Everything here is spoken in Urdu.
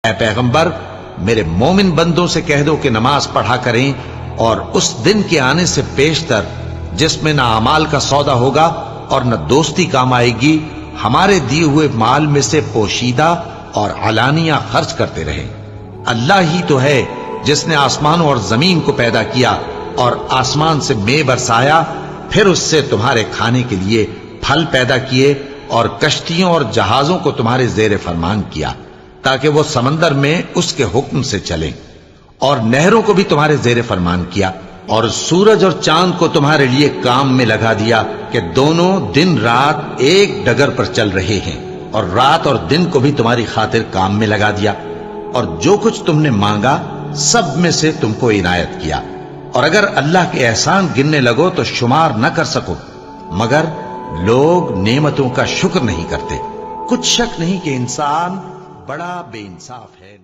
اے پیغمبر، میرے مومن بندوں سے کہہ دو کہ نماز پڑھا کریں، اور اس دن کے آنے سے پیشتر جس میں نہ اعمال کا سودا ہوگا اور نہ دوستی کام آئے گی، ہمارے دیے ہوئے مال میں سے پوشیدہ اور علانیہ خرچ کرتے رہیں۔ اللہ ہی تو ہے جس نے آسمانوں اور زمین کو پیدا کیا اور آسمان سے مے برسایا، پھر اس سے تمہارے کھانے کے لیے پھل پیدا کیے اور کشتیوں اور جہازوں کو تمہارے زیر فرمان کیا تاکہ وہ سمندر میں اس کے حکم سے چلیں، اور نہروں کو بھی تمہارے زیر فرمان کیا، اور سورج اور چاند کو تمہارے لیے کام میں لگا دیا کہ دونوں دن رات ایک ڈگر پر چل رہے ہیں، اور رات اور دن کو بھی تمہاری خاطر کام میں لگا دیا، اور جو کچھ تم نے مانگا سب میں سے تم کو عنایت کیا، اور اگر اللہ کے احسان گننے لگو تو شمار نہ کر سکو، مگر لوگ نعمتوں کا شکر نہیں کرتے۔ کچھ شک نہیں کہ انسان بڑا بے انصاف ہے۔